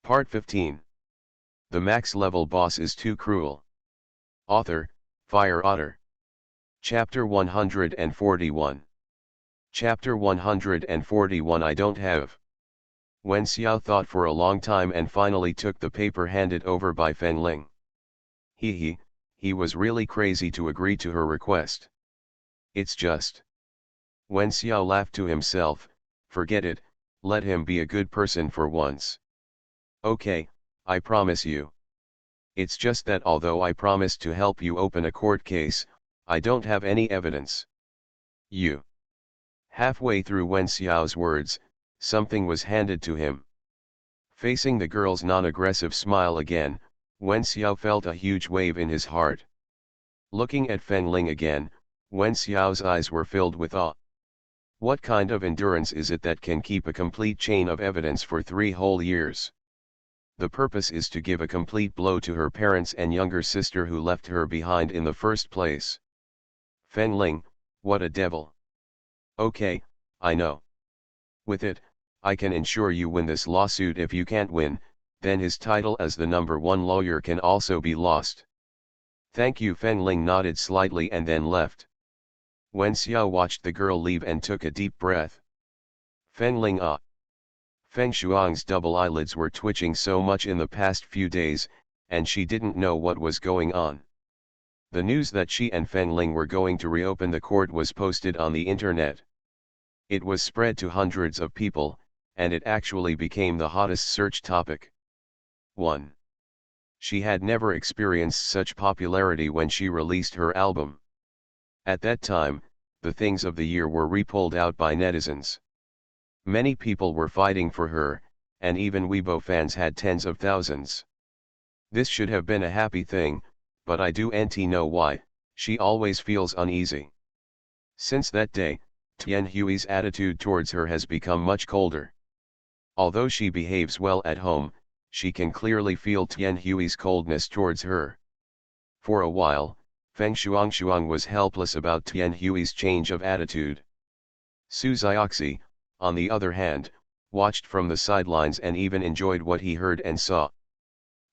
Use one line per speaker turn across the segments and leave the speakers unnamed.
Part 15. The max level boss is too cruel. Author, Fire Otter. Chapter 141. Chapter 141 I don't have. Wen Xiao thought for a long time and finally took the paper handed over by Feng Ling. He was really crazy to agree to her request. It's just. Wen Xiao laughed to himself, forget it, let him be a good person for once. Okay, I promise you. It's just that although I promised to help you open a court case, I don't have any evidence. You. Halfway through Wen Xiao's words, something was handed to him. Facing the girl's non-aggressive smile again, Wen Xiao felt a huge wave in his heart. Looking at Feng Ling again, Wen Xiao's eyes were filled with awe. What kind of endurance is it that can keep a complete chain of evidence for 3 whole years? The purpose is to give a complete blow to her parents and younger sister who left her behind in the first place. Feng Ling, what a devil. Okay, I know. With it, I can ensure you win this lawsuit. If you can't win, then his title as the #1 lawyer can also be lost. Thank you. Feng Ling nodded slightly and then left. Wen Xiao watched the girl leave and took a deep breath. Feng Ling Feng Shuang's double eyelids were twitching so much in the past few days, and she didn't know what was going on. The news that she and Feng Ling were going to reopen the court was posted on the internet. It was spread to hundreds of people, and it actually became the hottest search topic. 1. She had never experienced such popularity when she released her album. At that time, the things of the year were repulled out by netizens. Many people were fighting for her, and even Weibo fans had tens of thousands. This should have been a happy thing, but I don't know why, she always feels uneasy. Since that day, Tian Hui's attitude towards her has become much colder. Although she behaves well at home, she can clearly feel Tian Hui's coldness towards her. For a while, Feng Shuang was helpless about Tian Hui's change of attitude. Su Zioxi, on the other hand, watched from the sidelines and even enjoyed what he heard and saw.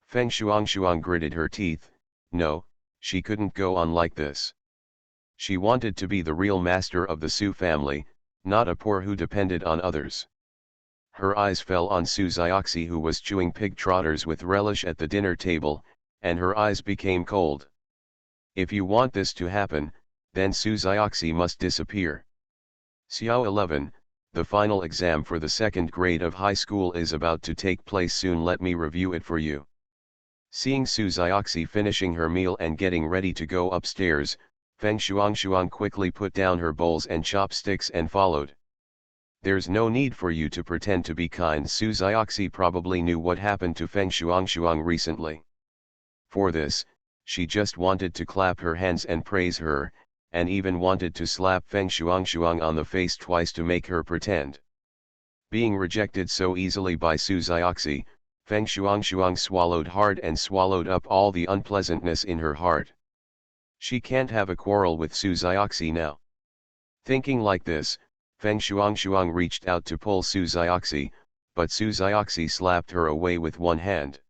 Feng Shuang gritted her teeth. No, she couldn't go on like this. She wanted to be the real master of the Su family, not a poor who depended on others. Her eyes fell on Su Zioxi, who was chewing pig trotters with relish at the dinner table, and her eyes became cold. If you want this to happen, then Su Zioxi must disappear. Xiao 11, the final exam for the 2nd grade of high school is about to take place soon. Let me review it for you. Seeing Su Zioxi finishing her meal and getting ready to go upstairs, Feng Shuang quickly put down her bowls and chopsticks and followed. There's no need for you to pretend to be kind. Su Zioxi probably knew what happened to Feng Shuang recently. For this, she just wanted to clap her hands and praise her, and even wanted to slap Feng Shuang on the face twice to make her pretend. Being rejected so easily by Su Zioxi, Feng Shuang swallowed hard and swallowed up all the unpleasantness in her heart. She can't have a quarrel with Su Zioxi now. Thinking like this, Feng Shuang reached out to pull Su Zioxi, but Su Zioxi slapped her away with one hand.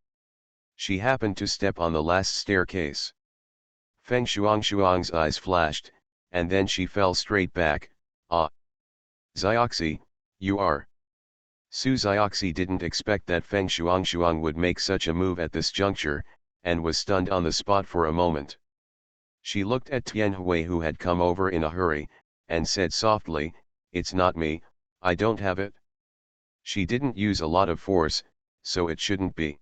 She happened to step on the last staircase. Feng Shuang's eyes flashed, and then she fell straight back. Zioxi, you are. Su Zioxi didn't expect that Feng Shuang would make such a move at this juncture, and was stunned on the spot for a moment. She looked at Tian Hui, who had come over in a hurry, and said softly, "It's not me, I don't have it." She didn't use a lot of force, so it shouldn't be.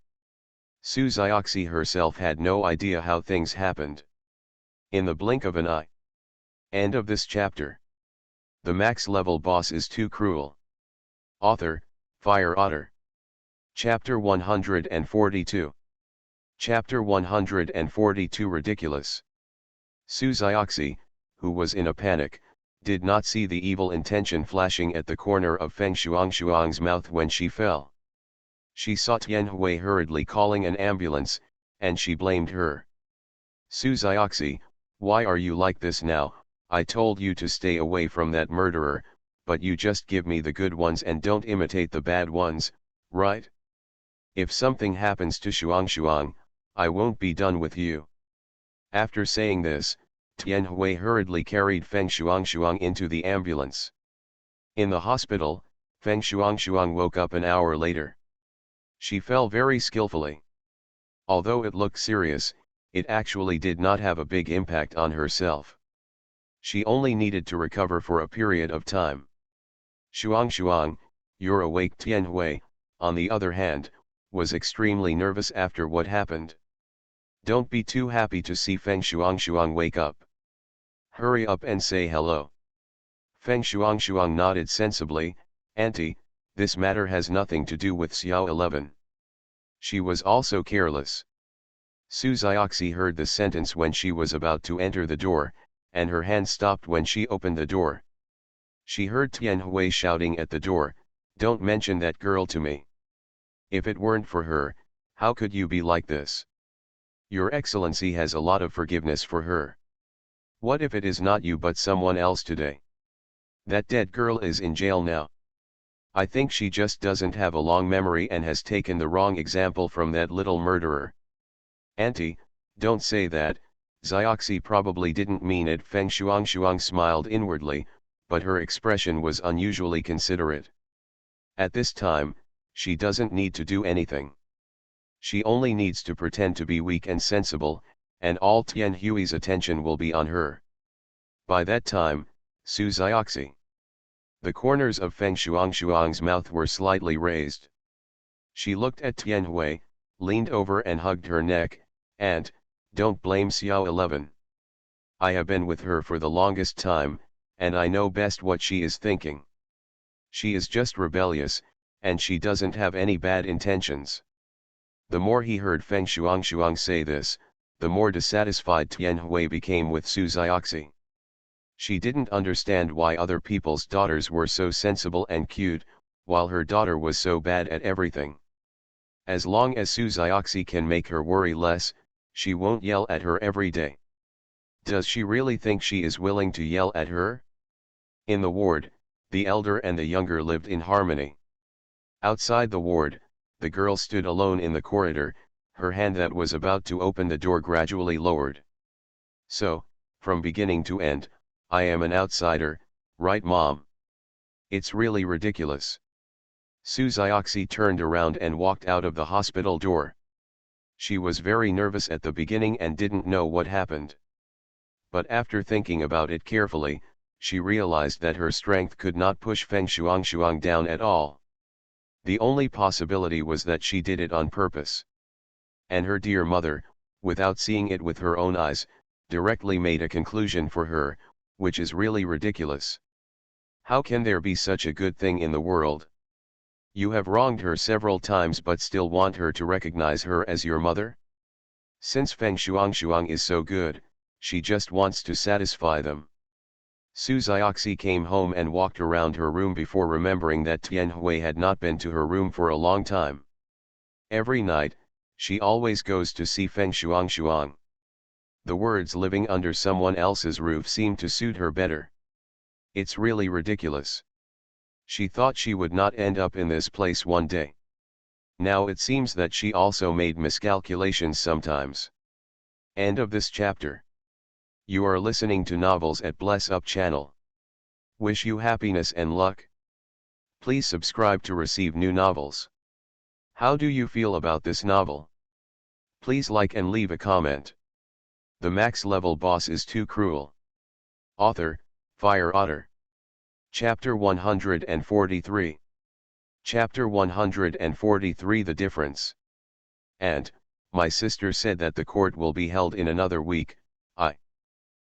Su Zioxi herself had no idea how things happened. In the blink of an eye. End of this chapter. The max level boss is too cruel. Author, Fire Otter. Chapter 142. Chapter 142 Ridiculous. Su Zioxi, who was in a panic, did not see the evil intention flashing at the corner of Feng Shuang's mouth when she fell. She saw Tian Hui hurriedly calling an ambulance, and she blamed her. Su Zioxi, why are you like this now? I told you to stay away from that murderer, but you just give me the good ones and don't imitate the bad ones, right? If something happens to Shuang, I won't be done with you. After saying this, Tian Hui hurriedly carried Feng Shuang into the ambulance. In the hospital, Feng Shuang woke up an hour later. She fell very skillfully. Although it looked serious, it actually did not have a big impact on herself. She only needed to recover for a period of time. Shuang, you're awake. Tian Hui, on the other hand, was extremely nervous after what happened. Don't be too happy to see Feng Shuang wake up. Hurry up and say hello. Feng Shuang nodded sensibly. Auntie, this matter has nothing to do with Xiao 11. She was also careless. Su Zioxi heard the sentence when she was about to enter the door, and her hand stopped when she opened the door. She heard Tian Hui shouting at the door, "Don't mention that girl to me. If it weren't for her, how could you be like this? Your Excellency has a lot of forgiveness for her. What if it is not you but someone else today? That dead girl is in jail now. I think she just doesn't have a long memory and has taken the wrong example from that little murderer." "Auntie, don't say that, Zioxi probably didn't mean it." Feng Shuang smiled inwardly, but her expression was unusually considerate. At this time, she doesn't need to do anything. She only needs to pretend to be weak and sensible, and all Tian Hui's attention will be on her. By that time, Su Zioxi. The corners of Feng Shuang's mouth were slightly raised. She looked at Tian Hui, leaned over and hugged her neck, and, "Don't blame Xiao 11. I have been with her for the longest time, and I know best what she is thinking. She is just rebellious, and she doesn't have any bad intentions." The more he heard Feng Shuang say this, the more dissatisfied Tian Hui became with Su Zioxi. She didn't understand why other people's daughters were so sensible and cute, while her daughter was so bad at everything. As long as Su Zioxi can make her worry less, she won't yell at her every day. Does she really think she is willing to yell at her? In the ward, the elder and the younger lived in harmony. Outside the ward, the girl stood alone in the corridor, her hand that was about to open the door gradually lowered. "So, from beginning to end, I am an outsider, right Mom? It's really ridiculous." Su Zioxi turned around and walked out of the hospital door. She was very nervous at the beginning and didn't know what happened. But after thinking about it carefully, she realized that her strength could not push Feng Shuang down at all. The only possibility was that she did it on purpose. And her dear mother, without seeing it with her own eyes, directly made a conclusion for her, which is really ridiculous. How can there be such a good thing in the world? You have wronged her several times but still want her to recognize her as your mother? Since Feng Shuang is so good, she just wants to satisfy them. Su Zioxi came home and walked around her room before remembering that Tian Hui had not been to her room for a long time. Every night, she always goes to see Feng Shuang. The words "living under someone else's roof" seemed to suit her better. It's really ridiculous. She thought she would not end up in this place one day. Now it seems that she also made miscalculations sometimes. End of this chapter. You are listening to Novels at Bless Up channel. Wish you happiness and luck. Please subscribe to receive new novels. How do you feel about this novel? Please like and leave a comment. The max level boss is too cruel. Author, Fire Otter. Chapter 143. Chapter 143 The Difference. And, my sister said that the court will be held in another week.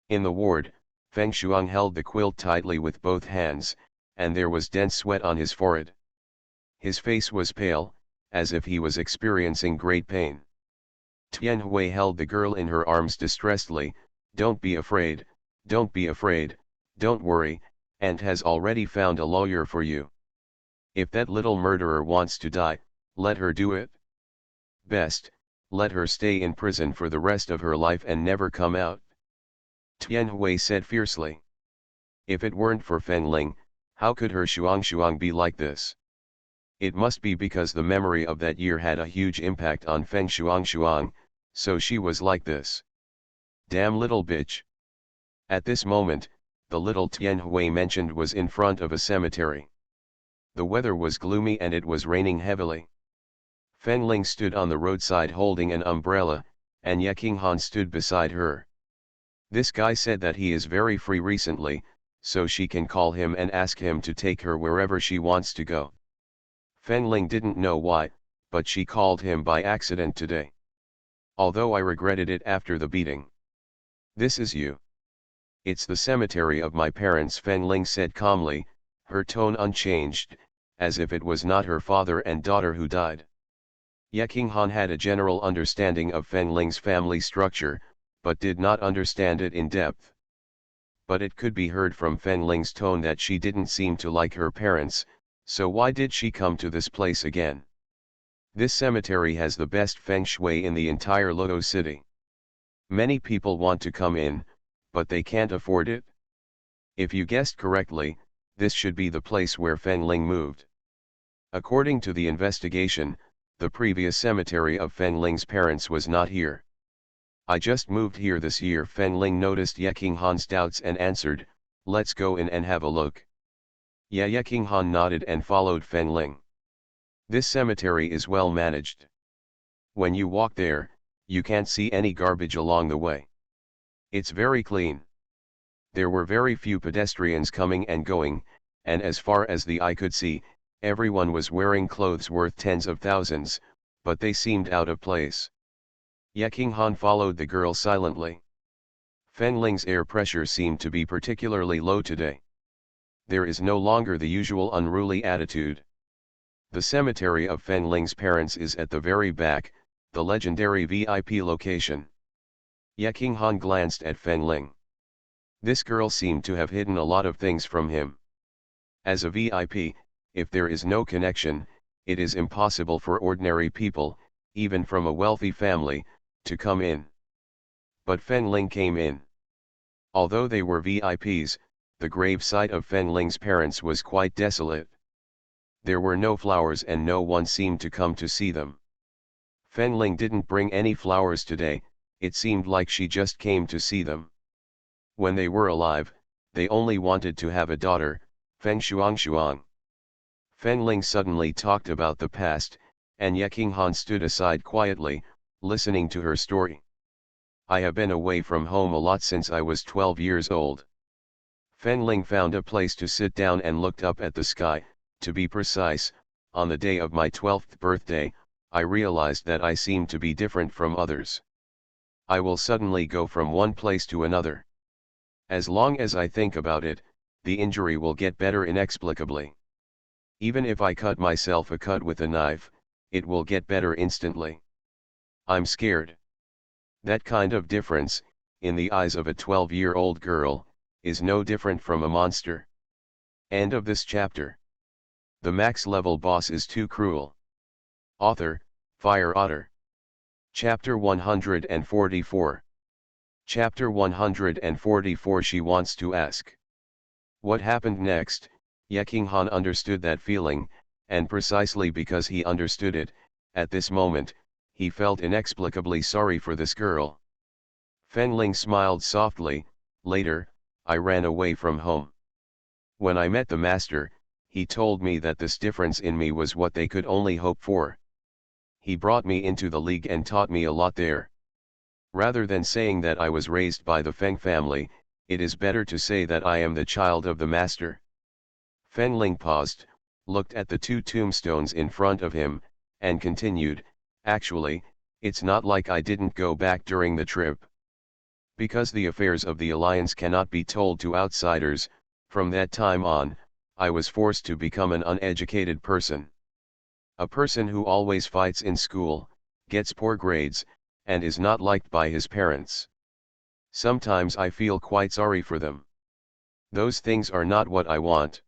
In the ward, Feng Shuang held the quilt tightly with both hands, and there was dense sweat on his forehead. His face was pale, as if he was experiencing great pain. Tian Hui held the girl in her arms distressedly. "Don't be afraid, don't be afraid, don't worry, Aunt has already found a lawyer for you. If that little murderer wants to die, let her do it. Best, let her stay in prison for the rest of her life and never come out," Tian Hui said fiercely. If it weren't for Feng Ling, how could her Shuang be like this? It must be because the memory of that year had a huge impact on Feng Shuang, so she was like this. Damn little bitch. At this moment, the little Tian Hui mentioned was in front of a cemetery. The weather was gloomy and it was raining heavily. Feng Ling stood on the roadside holding an umbrella, and Ye Qinghan stood beside her. This guy said that he is very free recently, so she can call him and ask him to take her wherever she wants to go. Feng Ling didn't know why, but she called him by accident today. Although I regretted it after the beating. This is you. It's the cemetery of my parents, Feng Ling said calmly, her tone unchanged, as if it was not her father and daughter who died. Ye Qinghan had a general understanding of Feng Ling's family structure, but did not understand it in depth. But it could be heard from Feng Ling's tone that she didn't seem to like her parents, so why did she come to this place again? This cemetery has the best feng shui in the entire Luo city. Many people want to come in, but they can't afford it. If you guessed correctly, this should be the place where Feng Ling moved. According to the investigation, the previous cemetery of Feng Ling's parents was not here. I just moved here this year. Feng Ling noticed Ye Qinghan's doubts and answered, let's go in and have a look. Ye Qinghan nodded and followed Feng Ling. This cemetery is well managed. When you walk there, you can't see any garbage along the way. It's very clean. There were very few pedestrians coming and going, and as far as the eye could see, everyone was wearing clothes worth tens of thousands, but they seemed out of place. Ye Qinghan followed the girl silently. Feng Ling's air pressure seemed to be particularly low today. There is no longer the usual unruly attitude. The cemetery of Feng Ling's parents is at the very back, the legendary VIP location. Ye Qinghan glanced at Feng Ling. This girl seemed to have hidden a lot of things from him. As a VIP, if there is no connection, it is impossible for ordinary people, even from a wealthy family, to come in. But Feng Ling came in. Although they were VIPs, the grave site of Feng Ling's parents was quite desolate. There were no flowers and no one seemed to come to see them. Feng Ling didn't bring any flowers today, it seemed like she just came to see them. When they were alive, they only wanted to have a daughter, Feng Shuang. Feng Ling suddenly talked about the past, and Ye Qinghan stood aside quietly, listening to her story. I have been away from home a lot since I was 12 years old. Feng Ling found a place to sit down and looked up at the sky. To be precise, on the day of my 12th birthday, I realized that I seemed to be different from others. I will suddenly go from one place to another. As long as I think about it, the injury will get better inexplicably. Even if I cut myself a cut with a knife, it will get better instantly. I'm scared. That kind of difference, in the eyes of a 12-year-old girl, is no different from a monster. End of this chapter. The max level boss is too cruel. Author, Fire Otter. Chapter 144. Chapter 144. She wants to ask. What happened next? Ye Qinghan understood that feeling, and precisely because he understood it, at this moment, he felt inexplicably sorry for this girl. Feng Ling smiled softly. Later, I ran away from home. When I met the master, he told me that this difference in me was what they could only hope for. He brought me into the league and taught me a lot there. Rather than saying that I was raised by the Feng family, it is better to say that I am the child of the master. Feng Ling paused, looked at the two tombstones in front of him, and continued, actually, it's not like I didn't go back during the trip. Because the affairs of the alliance cannot be told to outsiders, from that time on, I was forced to become an uneducated person. A person who always fights in school, gets poor grades, and is not liked by his parents. Sometimes I feel quite sorry for them. Those things are not what I want.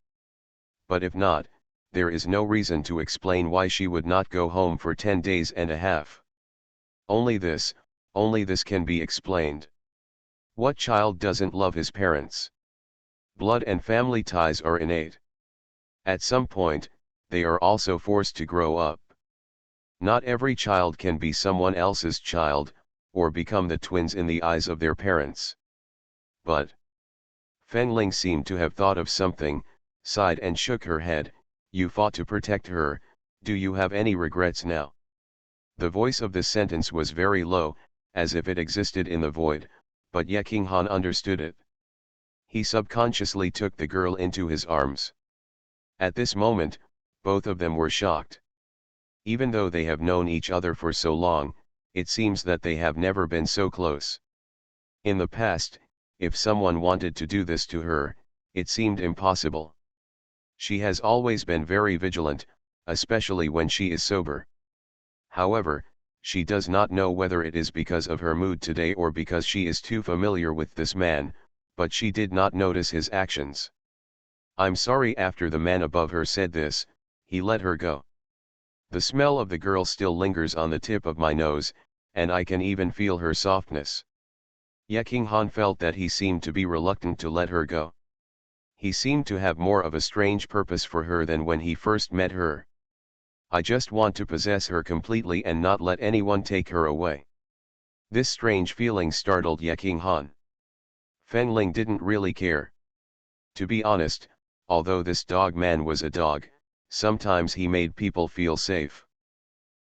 But if not, there is no reason to explain why she would not go home for 10 days and a half. Only this can be explained. What child doesn't love his parents? Blood and family ties are innate. At some point, they are also forced to grow up. Not every child can be someone else's child, or become the twins in the eyes of their parents. But Fenling seemed to have thought of something, sighed and shook her head. You fought to protect her, do you have any regrets now? The voice of this sentence was very low, as if it existed in the void, but Ye King Han understood it. He subconsciously took the girl into his arms. At this moment, both of them were shocked. Even though they have known each other for so long, it seems that they have never been so close. In the past, if someone wanted to do this to her, it seemed impossible. She has always been very vigilant, especially when she is sober. However, she does not know whether it is because of her mood today or because she is too familiar with this man, but she did not notice his actions. I'm sorry. After the man above her said this, he let her go. The smell of the girl still lingers on the tip of my nose, and I can even feel her softness. Ye King Han felt that he seemed to be reluctant to let her go. He seemed to have more of a strange purpose for her than when he first met her. I just want to possess her completely and not let anyone take her away. This strange feeling startled Ye King Han. Fenling didn't really care. To be honest, although this dog man was a dog, sometimes he made people feel safe.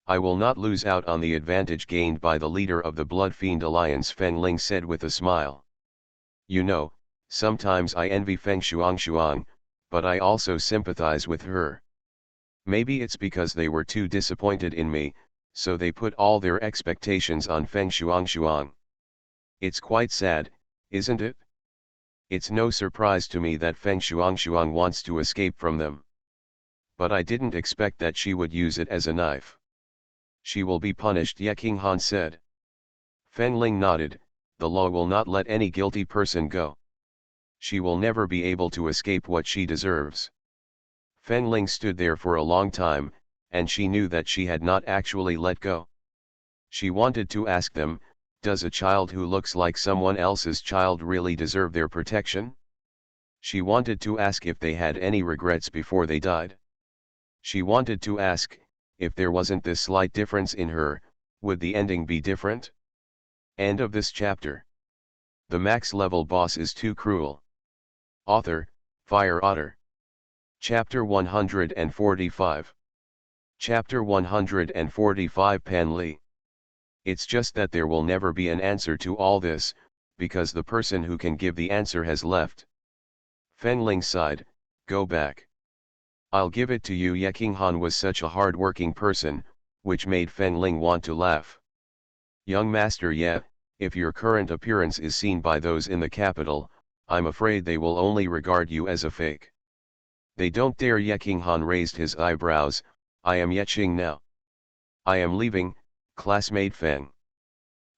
I will not lose out on the advantage gained by the leader of the Blood Fiend Alliance, Fenling said with a smile. You know, sometimes I envy Feng Shuang, but I also sympathize with her. Maybe it's because they were too disappointed in me, so they put all their expectations on Feng Shuang. It's quite sad, isn't it? It's no surprise to me that Feng Shuang wants to escape from them. But I didn't expect that she would use it as a knife. She will be punished, Ye King Han said. Fenling nodded. The law will not let any guilty person go. She will never be able to escape what she deserves. Fenling stood there for a long time, and she knew that she had not actually let go. She wanted to ask them, does a child who looks like someone else's child really deserve their protection? She wanted to ask if they had any regrets before they died. She wanted to ask, if there wasn't this slight difference in her, would the ending be different? End of this chapter. The max level boss is too cruel. Author, Fire Otter. Chapter 145. Chapter 145 Pan Li. It's just that there will never be an answer to all this, because the person who can give the answer has left. Fenling sighed, go back. I'll give it to you. Ye King Han was such a hard-working person, which made Fenling want to laugh. Young master Ye, if your current appearance is seen by those in the capital, I'm afraid they will only regard you as a fake. They don't dare. Ye King Han raised his eyebrows. I am Ye Qing now. I am leaving, classmate Feng.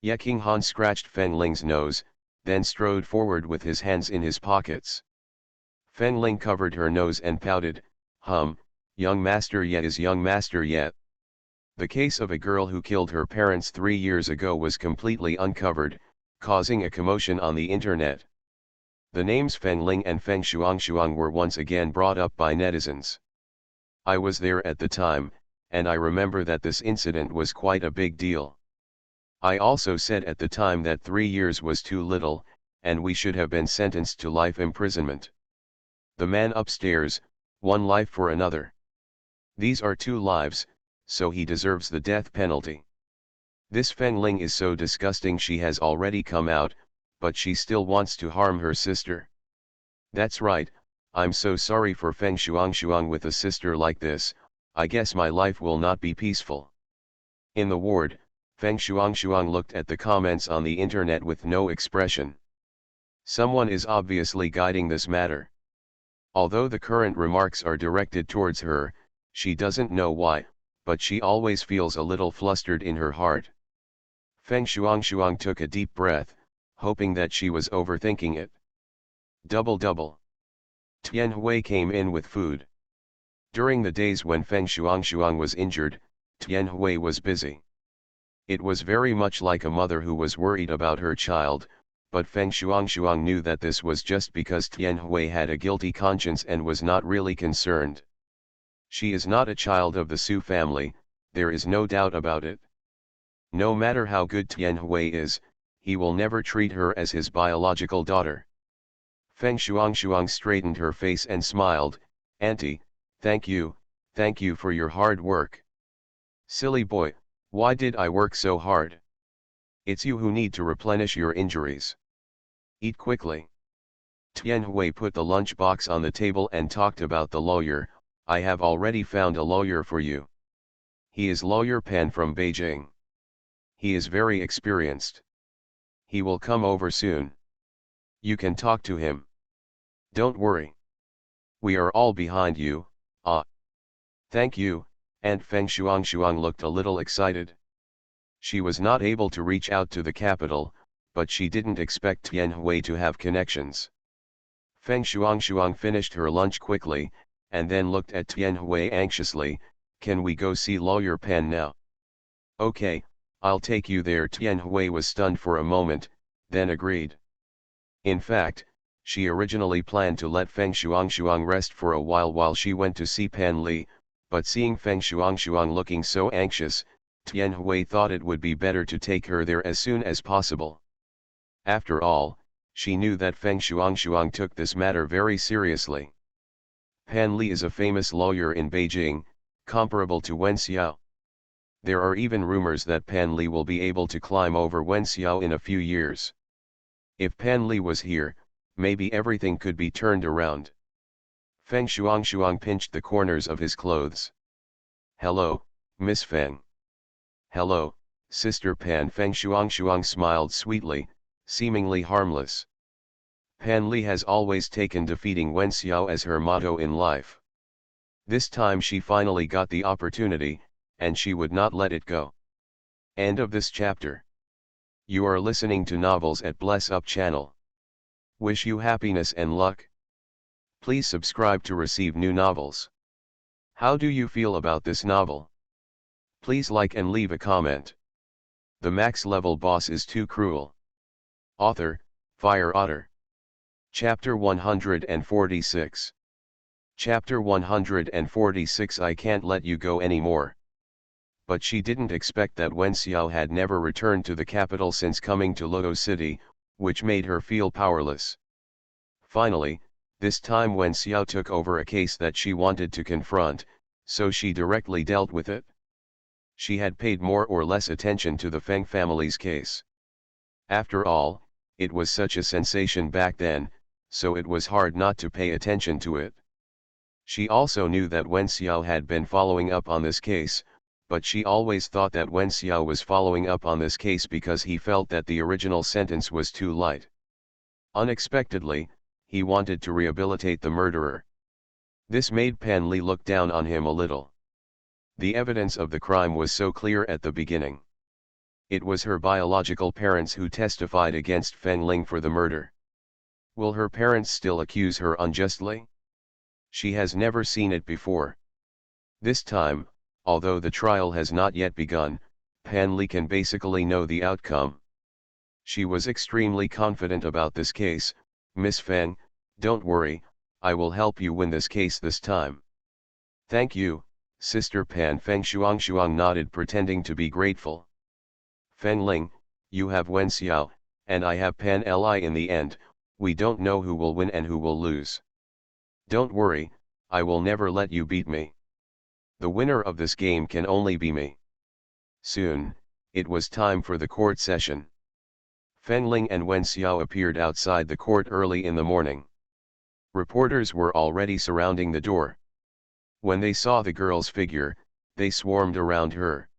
Ye King Han scratched Fenling's nose, then strode forward with his hands in his pockets. Fenling covered her nose and pouted, young master Ye is young master Ye. The case of a girl who killed her parents 3 years ago was completely uncovered, causing a commotion on the internet. The names Fenling and Feng Shuang were once again brought up by netizens. I was there at the time, and I remember that this incident was quite a big deal. I also said at the time that 3 years was too little, and we should have been sentenced to life imprisonment. The man upstairs, one life for another. These are 2 lives, so he deserves the death penalty. This Fenling is so disgusting. She has already come out, but she still wants to harm her sister. That's right, I'm so sorry for Feng Shuang. With a sister like this, I guess my life will not be peaceful. In the ward, Feng Shuang looked at the comments on the internet with no expression. Someone is obviously guiding this matter. Although the current remarks are directed towards her, she doesn't know why, but she always feels a little flustered in her heart. Feng Shuang took a deep breath, hoping that she was overthinking it. Double. Tian Hui came in with food. During the days when Feng Shuang was injured, Tian Hui was busy. It was very much like a mother who was worried about her child, but Feng Shuang knew that this was just because Tian Hui had a guilty conscience and was not really concerned. She is not a child of the Su family, there is no doubt about it. No matter how good Tian Hui is, he will never treat her as his biological daughter. Feng Shuang straightened her face and smiled, "Auntie, thank you for your hard work." "Silly boy, why did I work so hard? It's you who need to replenish your injuries. Eat quickly." Tian Hui put the lunch box on the table and talked about the lawyer. "I have already found a lawyer for you. He is Lawyer Pan from Beijing. He is very experienced. He will come over soon. You can talk to him. Don't worry. We are all behind you." "Ah. Thank you," and Feng Shuang looked a little excited. She was not able to reach out to the capital, but she didn't expect Tian Hui to have connections. Feng Shuang finished her lunch quickly, and then looked at Tian Hui anxiously. "Can we go see Lawyer Pan now?" "Okay, I'll take you there." Tian Hui was stunned for a moment, then agreed. In fact, she originally planned to let Feng Shuang rest for a while she went to see Pan Li, but seeing Feng Shuang looking so anxious, Tian Hui thought it would be better to take her there as soon as possible. After all, she knew that Feng Shuang took this matter very seriously. Pan Li is a famous lawyer in Beijing, comparable to Wen Xiao. There are even rumors that Pan Li will be able to climb over Wen Xiao in a few years. If Pan Li was here, maybe everything could be turned around. Feng Shuang pinched the corners of his clothes. "Hello, Miss Feng." "Hello, Sister Pan." Feng Shuang smiled sweetly, seemingly harmless. Pan Li has always taken defeating Wen Xiao as her motto in life. This time she finally got the opportunity, and she would not let it go. End of this chapter. You are listening to Novels at Bless Up channel. Wish you happiness and luck. Please subscribe to receive new novels. How do you feel about this novel? Please like and leave a comment. The max level boss is too cruel. Author, Fire Otter. Chapter 146. Chapter 146. I can't let you go anymore. But she didn't expect that Wen Xiao had never returned to the capital since coming to Luo City, which made her feel powerless. Finally, this time Wen Xiao took over a case that she wanted to confront, so she directly dealt with it. She had paid more or less attention to the Feng family's case. After all, it was such a sensation back then, so it was hard not to pay attention to it. She also knew that Wen Xiao had been following up on this case, but she always thought that Wen Xiao was following up on this case because he felt that the original sentence was too light. Unexpectedly, he wanted to rehabilitate the murderer. This made Pan Li look down on him a little. The evidence of the crime was so clear at the beginning. It was her biological parents who testified against Feng Ling for the murder. Will her parents still accuse her unjustly? She has never seen it before. This time, although the trial has not yet begun, Pan Li can basically know the outcome. She was extremely confident about this case. "Miss Feng, don't worry, I will help you win this case this time." "Thank you, Sister Pan." Feng Shuang nodded, pretending to be grateful. "Feng Ling, you have Wen Xiao, and I have Pan Li. In the end, we don't know who will win and who will lose. Don't worry, I will never let you beat me. The winner of this game can only be me." Soon, it was time for the court session. Feng Ling and Wen Xiao appeared outside the court early in the morning. Reporters were already surrounding the door. When they saw the girl's figure, they swarmed around her.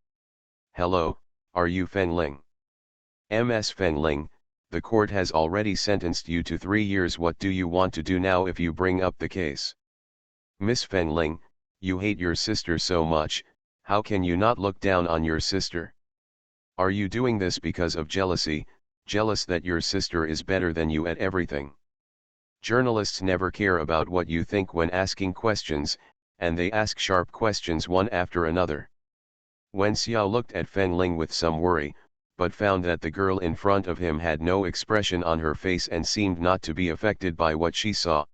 "Hello, are you Feng Ling?" "Ms. Feng Ling, the court has already sentenced you to 3 years. What do you want to do now if you bring up the case?" "Miss Feng Ling, you hate your sister so much, how can you not look down on your sister? Are you doing this because of jealousy, jealous that your sister is better than you at everything?" Journalists never care about what you think when asking questions, and they ask sharp questions one after another. Wen Xiao looked at Feng Ling with some worry, but found that the girl in front of him had no expression on her face and seemed not to be affected by what she saw.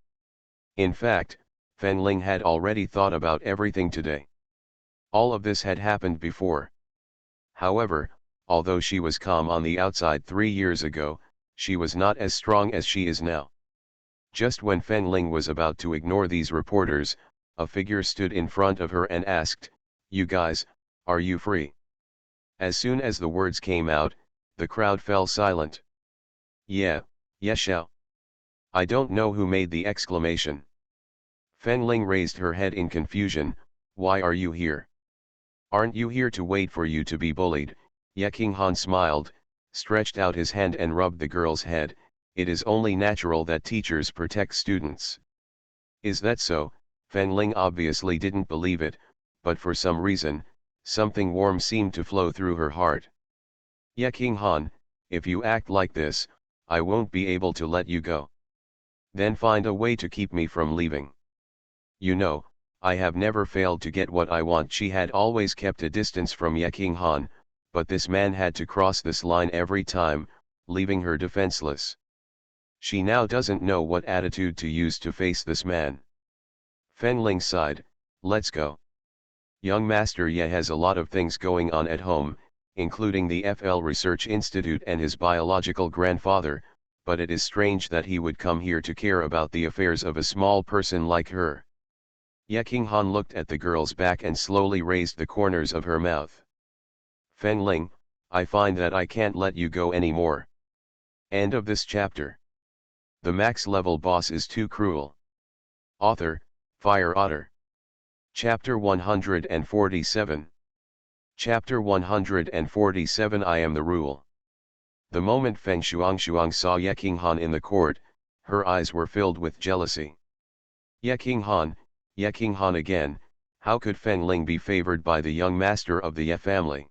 In fact, Fen Ling had already thought about everything today. All of this had happened before. However, although she was calm on the outside 3 years ago, she was not as strong as she is now. Just when Fen Ling was about to ignore these reporters, a figure stood in front of her and asked, "You guys, are you free?" As soon as the words came out, the crowd fell silent. Yeah, Xiao. I don't know who made the exclamation. Fen Ling raised her head in confusion. Why are you here? Aren't you here to wait for you to be bullied? Ye King Han smiled, stretched out his hand and rubbed the girl's head. It is only natural that teachers protect students. Is that so? Fen Ling obviously didn't believe it, but for some reason, something warm seemed to flow through her heart. Ye King Han, if you act like this, I won't be able to let you go. Then find a way to keep me from leaving. You know, I have never failed to get what I want. She had always kept a distance from Ye King Han, but this man had to cross this line every time, leaving her defenseless. She now doesn't know what attitude to use to face this man. Fen Ling sighed, let's go. Young Master Ye has a lot of things going on at home, including the FL Research Institute and his biological grandfather, but it is strange that he would come here to care about the affairs of a small person like her. Ye King Han looked at the girl's back and slowly raised the corners of her mouth. Fen Ling, I find that I can't let you go anymore. End of this chapter. The max level boss is too cruel. Author, Fire Otter. Chapter 147. Chapter 147 I am the rule. The moment Feng Shuang saw Ye King Han in the court, her eyes were filled with jealousy. Ye King Han again, how could Fen Ling be favored by the young master of the Ye family?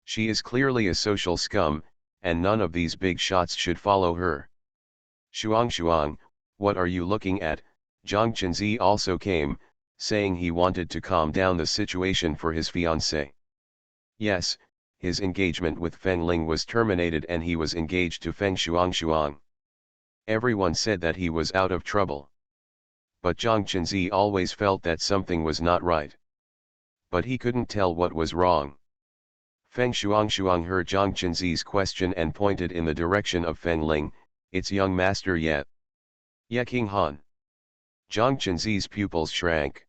She is clearly a social scum, and none of these big shots should follow her. Shuang, what are you looking at? Zhang Chenzi also came, saying he wanted to calm down the situation for his fiancée. Yes, his engagement with Fen Ling was terminated and he was engaged to Feng Shuang. Everyone said that he was out of trouble. But Zhang Chenzi always felt that something was not right. But he couldn't tell what was wrong. Feng Shuang heard Zhang Chenzi's question and pointed in the direction of Fen Ling. It's young master Ye. Ye King Han. Zhang Chenzi's pupils shrank.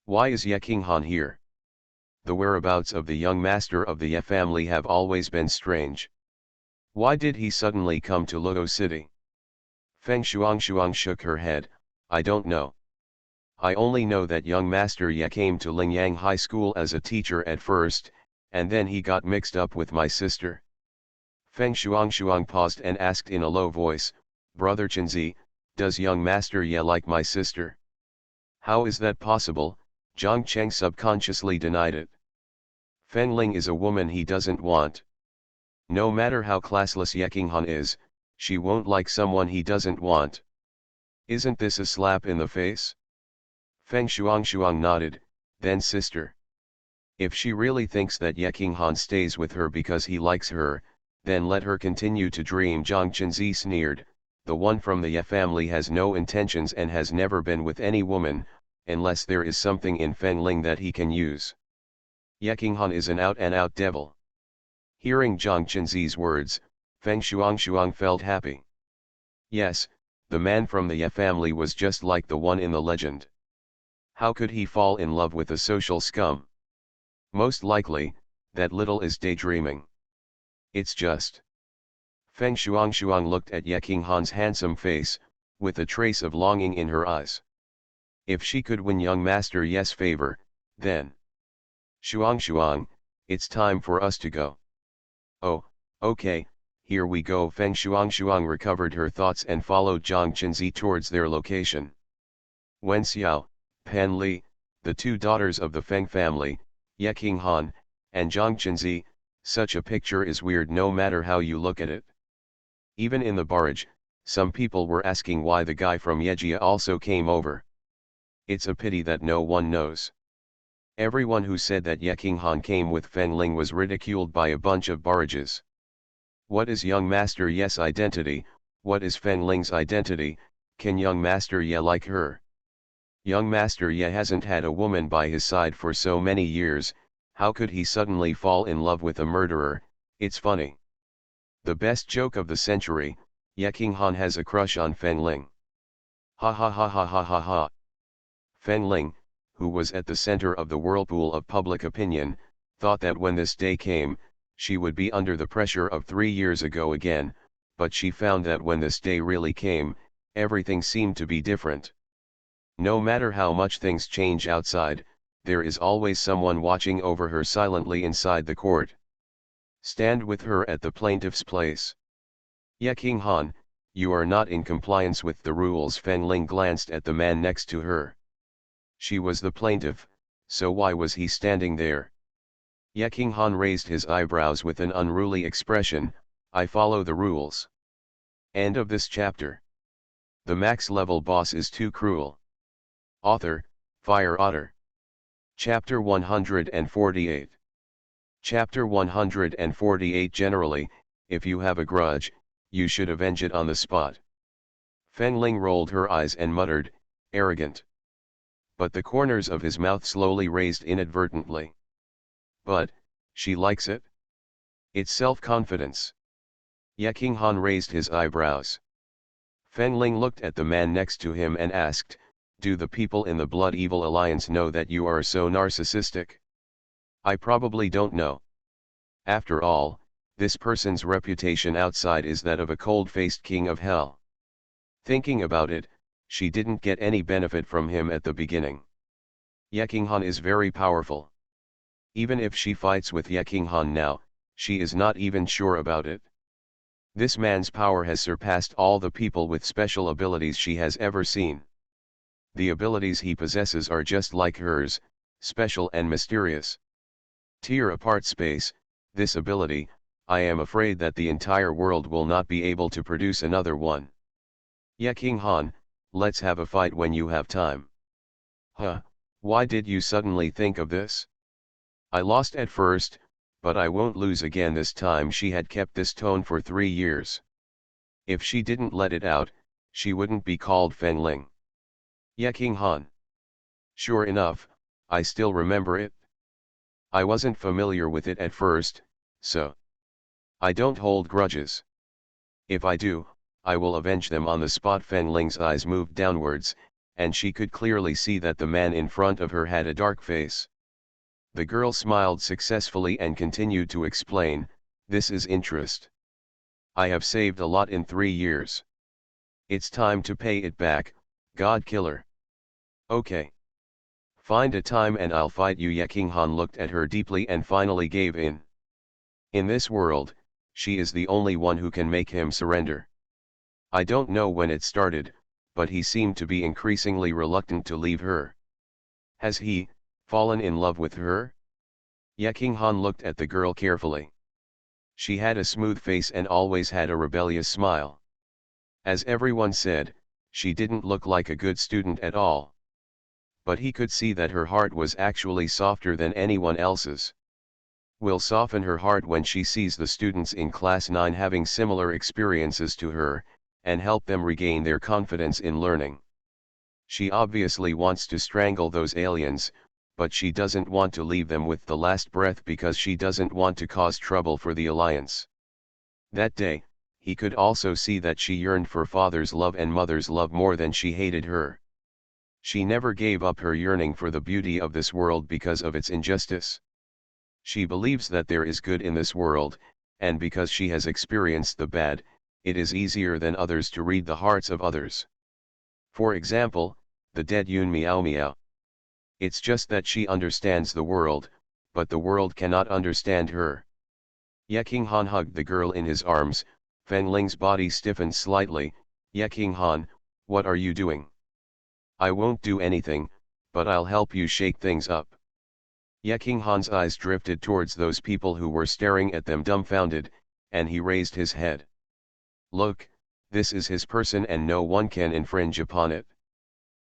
Why is Ye King Han here? The whereabouts of the young master of the Ye family have always been strange. Why did he suddenly come to Luo City? Feng Shuang shook her head. I don't know. I only know that young master Ye came to Lingyang High School as a teacher at first, and then he got mixed up with my sister. Feng Shuang paused and asked in a low voice, Brother Chenzi, does young master Ye like my sister? How is that possible? Zhang Cheng subconsciously denied it. Fen Ling is a woman he doesn't want. No matter how classless Ye King Han is, she won't like someone he doesn't want. Isn't this a slap in the face? Feng Shuang nodded, then sister. If she really thinks that Ye King Han stays with her because he likes her, then let her continue to dream. Zhang Chenzi sneered, the one from the Ye family has no intentions and has never been with any woman, unless there is something in Fen Ling that he can use. Ye King Han is an out-and-out devil. Hearing Zhang Chenzi's words, Feng Shuang felt happy. Yes, the man from the Ye family was just like the one in the legend. How could he fall in love with a social scum? Most likely, that little is daydreaming. It's just. Feng Shuang looked at Ye King Han's handsome face, with a trace of longing in her eyes. If she could win young master Ye's favor, then. Shuang, it's time for us to go. Oh, okay. Here we go. Feng Shuang recovered her thoughts and followed Zhang Chenzi towards their location. Wen Xiao, Pan Li, the two daughters of the Feng family, Ye King Han, and Zhang Chenzi, such a picture is weird no matter how you look at it. Even in the barrage, some people were asking why the guy from Yejia also came over. It's a pity that no one knows. Everyone who said that Ye King Han came with Fen Ling was ridiculed by a bunch of barrages. What is young master Ye's identity? What is Fen Ling's identity? Can young master Ye like her? Young master Ye hasn't had a woman by his side for so many years, how could he suddenly fall in love with a murderer? It's funny. The best joke of the century, Ye King Han has a crush on Fen Ling. Ha ha ha ha ha ha ha. Fen Ling, who was at the center of the whirlpool of public opinion, thought that when this day came, she would be under the pressure of 3 years ago again, but she found that when this day really came, everything seemed to be different. No matter how much things change outside, there is always someone watching over her silently inside the court. Stand with her at the plaintiff's place. Ye King Han, you are not in compliance with the rules. Fen Ling glanced at the man next to her. She was the plaintiff, so why was he standing there? Ye King Han raised his eyebrows with an unruly expression. I follow the rules. End of this chapter. The max level boss is too cruel. Author, Fire Otter. Chapter 148. Chapter 148. Generally, if you have a grudge, you should avenge it on the spot. Fen Ling rolled her eyes and muttered, arrogant. But the corners of his mouth slowly raised inadvertently. But, she likes it? It's self-confidence. Ye King Han raised his eyebrows. Fen Ling looked at the man next to him and asked, do the people in the Blood Evil Alliance know that you are so narcissistic? I probably don't know. After all, this person's reputation outside is that of a cold-faced king of hell. Thinking about it, she didn't get any benefit from him at the beginning. Ye King Han is very powerful. Even if she fights with Ye King Han now, she is not even sure about it. This man's power has surpassed all the people with special abilities she has ever seen. The abilities he possesses are just like hers, special and mysterious. Tear apart space, this ability, I am afraid that the entire world will not be able to produce another one. Ye King Han, let's have a fight when you have time. Huh, why did you suddenly think of this? I lost at first, but I won't lose again this time. She had kept this tone for 3 years. If she didn't let it out, she wouldn't be called Fen Ling. Ye King Han. Sure enough, I still remember it. I wasn't familiar with it at first, so I don't hold grudges. If I do, I will avenge them on the spot. Fen Ling's eyes moved downwards, and she could clearly see that the man in front of her had a dark face. The girl smiled successfully and continued to explain, this is interest. I have saved a lot in 3 years. It's time to pay it back, God killer. Okay. Find a time and I'll fight you. Ye King Han looked at her deeply and finally gave in. In this world, she is the only one who can make him surrender. I don't know when it started, but he seemed to be increasingly reluctant to leave her. Has he fallen in love with her? Ye King Han looked at the girl carefully. She had a smooth face and always had a rebellious smile. As everyone said, she didn't look like a good student at all. But he could see that her heart was actually softer than anyone else's. Will soften her heart when she sees the students in class 9 having similar experiences to her, and help them regain their confidence in learning. She obviously wants to strangle those aliens, but she doesn't want to leave them with the last breath because she doesn't want to cause trouble for the Alliance. That day, he could also see that she yearned for father's love and mother's love more than she hated her. She never gave up her yearning for the beauty of this world because of its injustice. She believes that there is good in this world, and because she has experienced the bad, it is easier than others to read the hearts of others. For example, the dead Yun Miao Miao. It's just that she understands the world, but the world cannot understand her. Ye King Han hugged the girl in his arms. Fen Ling's body stiffened slightly. Ye King Han, what are you doing? I won't do anything, but I'll help you shake things up. Ye King Han's eyes drifted towards those people who were staring at them dumbfounded, and he raised his head. Look, this is his person and no one can infringe upon it.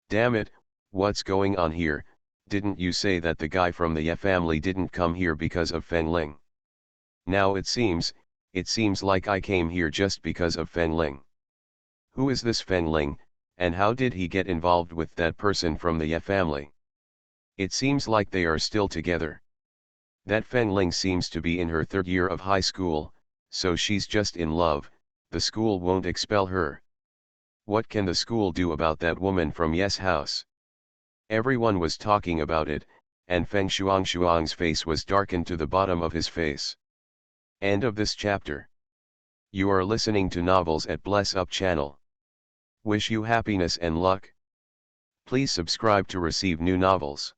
Damn it, what's going on here? Didn't you say that the guy from the Ye family didn't come here because of Fen Ling? Now it seems like I came here just because of Fen Ling. Who is this Fen Ling? And how did he get involved with that person from the Ye family? It seems like they are still together. That Feng Ling seems to be in her third year of high school, so she's just in love, the school won't expel her. What can the school do about that woman from Ye's house? Everyone was talking about it, and Feng Shuang's face was darkened to the bottom of his face. End of this chapter. You are listening to Novels at Bless Up channel. Wish you happiness and luck. Please subscribe to receive new novels.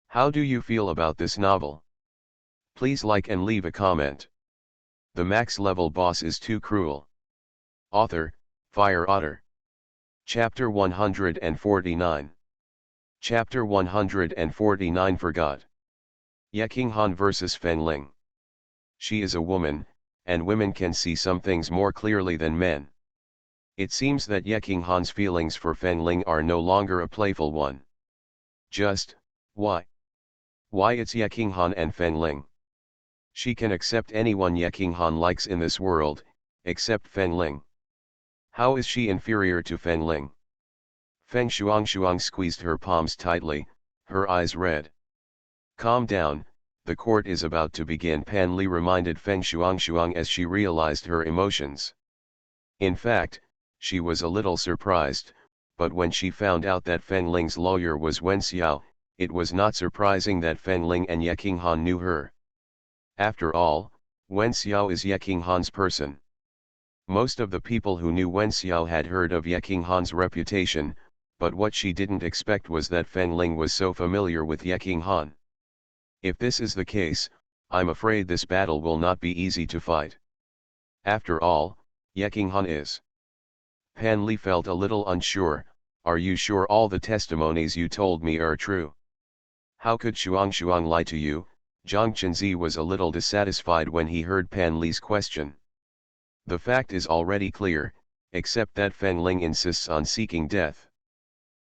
How do you feel about this novel? Please like and leave a comment. The max level boss is too cruel. Author, Fire Otter. Chapter 149. Chapter 149 Forgot. Ye Qinghan vs Feng Ling. She is a woman, and women can see some things more clearly than men. It seems that Ye Qinghan's feelings for Feng Ling are no longer a playful one. Just, why? Why it's Ye Qinghan and Feng Ling. She can accept anyone Ye Qinghan likes in this world, except Feng Ling. How is she inferior to Feng Ling? Feng Shuang squeezed her palms tightly, her eyes red. Calm down, the court is about to begin, Pan Li reminded Feng Shuang as she realized her emotions. In fact, she was a little surprised, but when she found out that Feng Ling's lawyer was Wen Xiao, it was not surprising that Feng Ling and Ye Qinghan knew her. After all, Wen Xiao is Ye Qinghan's person. Most of the people who knew Wen Xiao had heard of Ye Qinghan's reputation, but what she didn't expect was that Feng Ling was so familiar with Ye Qinghan. If this is the case, I'm afraid this battle will not be easy to fight. After all, Ye Qinghan is. Pan Li felt a little unsure. Are you sure all the testimonies you told me are true? How could Shuang lie to you? Zhang Chenzi was a little dissatisfied when he heard Pan Li's question. The fact is already clear, except that Feng Ling insists on seeking death.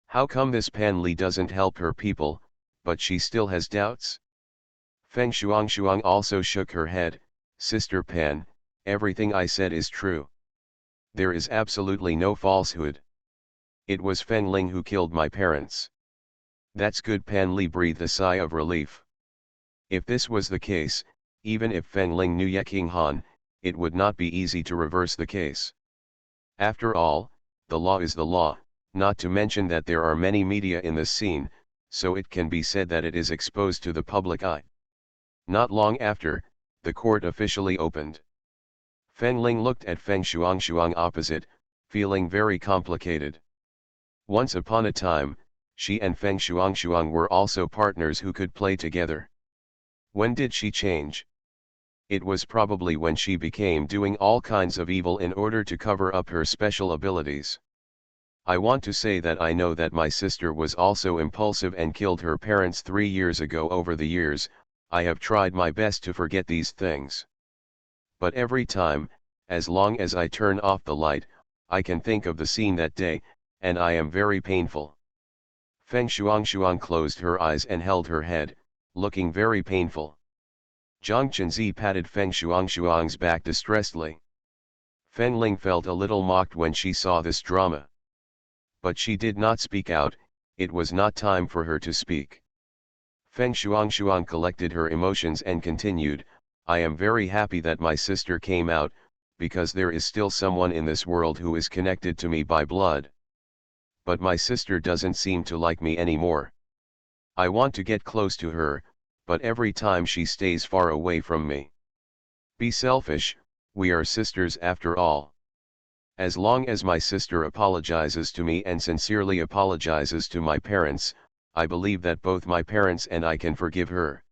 How come this Pan Li doesn't help her people, but she still has doubts? Feng Shuang also shook her head. Sister Pan, everything I said is true. There is absolutely no falsehood. It was Feng Ling who killed my parents. That's good. Pan Li breathed a sigh of relief. If this was the case, even if Feng Ling knew Ye Qinghan, it would not be easy to reverse the case. After all, the law is the law, not to mention that there are many media in this scene, so it can be said that it is exposed to the public eye. Not long after, the court officially opened. Feng Ling looked at Feng Shuang opposite, feeling very complicated. Once upon a time, she and Feng Shuang were also partners who could play together. When did she change? It was probably when she became doing all kinds of evil in order to cover up her special abilities. I want to say that I know that my sister was also impulsive and killed her parents 3 years ago. Over the years, I have tried my best to forget these things. But every time, as long as I turn off the light, I can think of the scene that day, and I am very painful. Feng Shuang closed her eyes and held her head, looking very painful. Zhang Chenzi patted Feng Shuang's back distressedly. Feng Ling felt a little mocked when she saw this drama. But she did not speak out. It was not time for her to speak. Feng Shuang collected her emotions and continued, I am very happy that my sister came out, because there is still someone in this world who is connected to me by blood. But my sister doesn't seem to like me anymore. I want to get close to her, but every time she stays far away from me. Be selfish, we are sisters after all. As long as my sister apologizes to me and sincerely apologizes to my parents, I believe that both my parents and I can forgive her.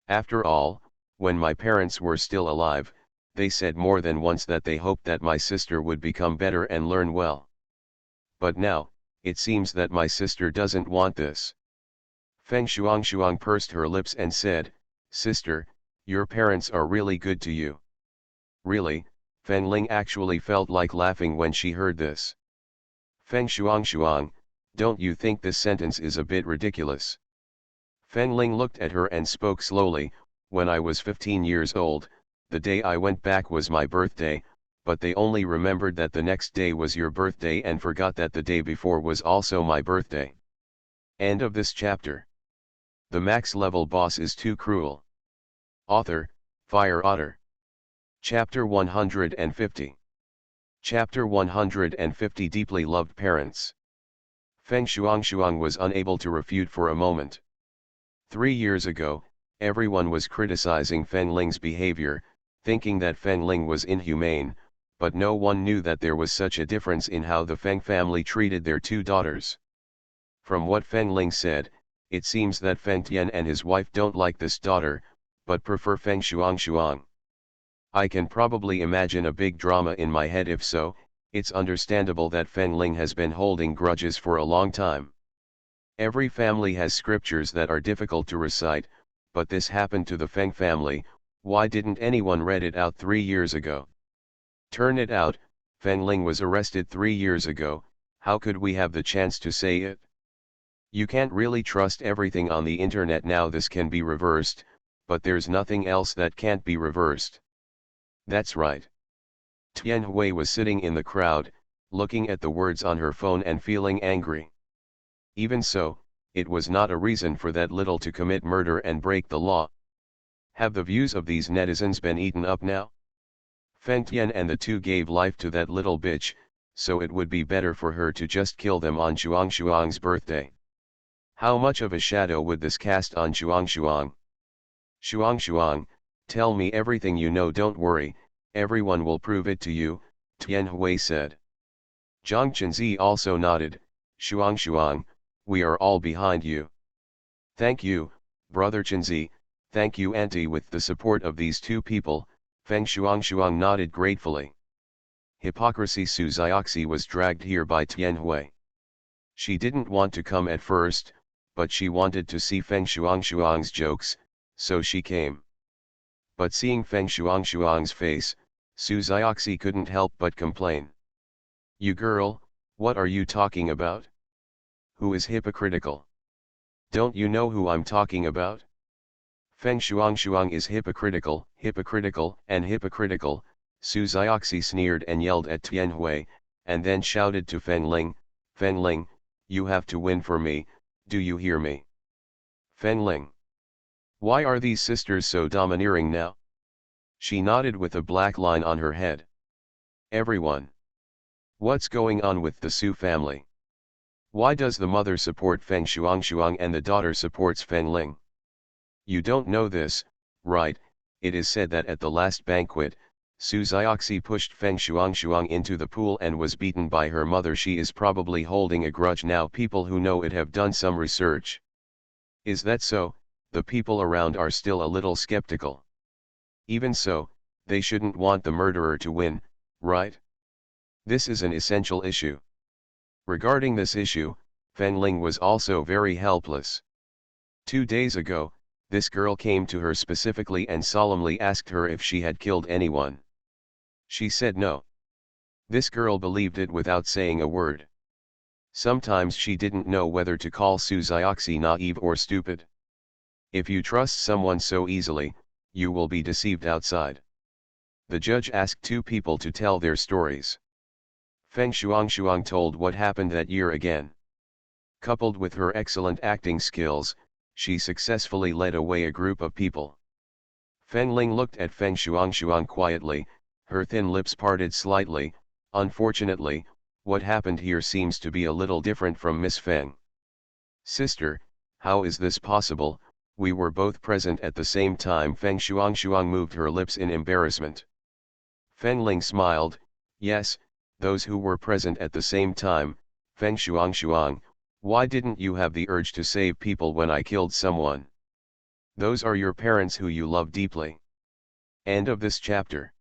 After all, when my parents were still alive, they said more than once that they hoped that my sister would become better and learn well. But now, it seems that my sister doesn't want this. Feng Shuang pursed her lips and said, Sister, your parents are really good to you. Really? Feng Ling actually felt like laughing when she heard this. Feng Shuang, don't you think this sentence is a bit ridiculous? Feng Ling looked at her and spoke slowly, when I was 15 years old, the day I went back was my birthday, but they only remembered that the next day was your birthday and forgot that the day before was also my birthday. End of this chapter. The max level boss is too cruel. Author, Fire Otter. Chapter 150. Chapter 150 Deeply Loved Parents. Feng Shuang was unable to refute for a moment. 3 years ago, everyone was criticizing Feng Ling's behavior, thinking that Feng Ling was inhumane, but no one knew that there was such a difference in how the Feng family treated their 2 daughters. From what Feng Ling said, it seems that Feng Tian and his wife don't like this daughter, but prefer Feng Shuang. I can probably imagine a big drama in my head. If so, it's understandable that Feng Ling has been holding grudges for a long time. Every family has scriptures that are difficult to recite, but this happened to the Feng family. Why didn't anyone read it out 3 years ago? Turn it out, Feng Ling was arrested 3 years ago. How could we have the chance to say it? You can't really trust everything on the internet now. This can be reversed, but there's nothing else that can't be reversed. That's right. Tian Hui was sitting in the crowd, looking at the words on her phone and feeling angry. Even so, it was not a reason for that little to commit murder and break the law. Have the views of these netizens been eaten up now? Feng Tian and the 2 gave life to that little bitch, so it would be better for her to just kill them on Shuang's birthday. How much of a shadow would this cast on Shuang? Shuang, tell me everything you know. Don't worry, everyone will prove it to you, Tian Hui said. Zhang Chenzi also nodded. Shuang, we are all behind you. Thank you, brother Chenzi, thank you auntie. With the support of these 2 people, Feng Shuang nodded gratefully. Hypocrisy. Su Zioxi was dragged here by Tian Hui. She didn't want to come at first, but she wanted to see Feng Shuang's jokes, so she came. But seeing Feng Shuang's face, Su Zioxi couldn't help but complain. You girl, what are you talking about? Who is hypocritical? Don't you know who I'm talking about? Feng Shuang is hypocritical, and hypocritical. Su Zioxi sneered and yelled at Tian Hui, and then shouted to Feng Ling, you have to win for me, do you hear me? Feng Ling. Why are these sisters so domineering now? She nodded with a black line on her head. Everyone. What's going on with the Su family? Why does the mother support Feng Shuang and the daughter supports Feng Ling? You don't know this, right? It is said that at the last banquet, Su Zioxi pushed Feng Shuang into the pool and was beaten by her mother. She is probably holding a grudge now. People who know it have done some research. Is that so? The people around are still a little skeptical. Even so, they shouldn't want the murderer to win, right? This is an essential issue. Regarding this issue, Feng Ling was also very helpless. 2 days ago, this girl came to her specifically and solemnly asked her if she had killed anyone. She said no. This girl believed it without saying a word. Sometimes she didn't know whether to call Su Zioxi naive or stupid. If you trust someone so easily, you will be deceived outside. The judge asked 2 people to tell their stories. Feng Shuang told what happened that year again. Coupled with her excellent acting skills, she successfully led away a group of people. Feng Ling looked at Feng Shuang quietly, her thin lips parted slightly. Unfortunately, what happened here seems to be a little different from Miss Feng. Sister, how is this possible? We were both present at the same time. Feng Shuang moved her lips in embarrassment. Feng Ling smiled. Yes, those who were present at the same time. Feng Shuang, why didn't you have the urge to save people when I killed someone? Those are your parents who you love deeply. End of this chapter.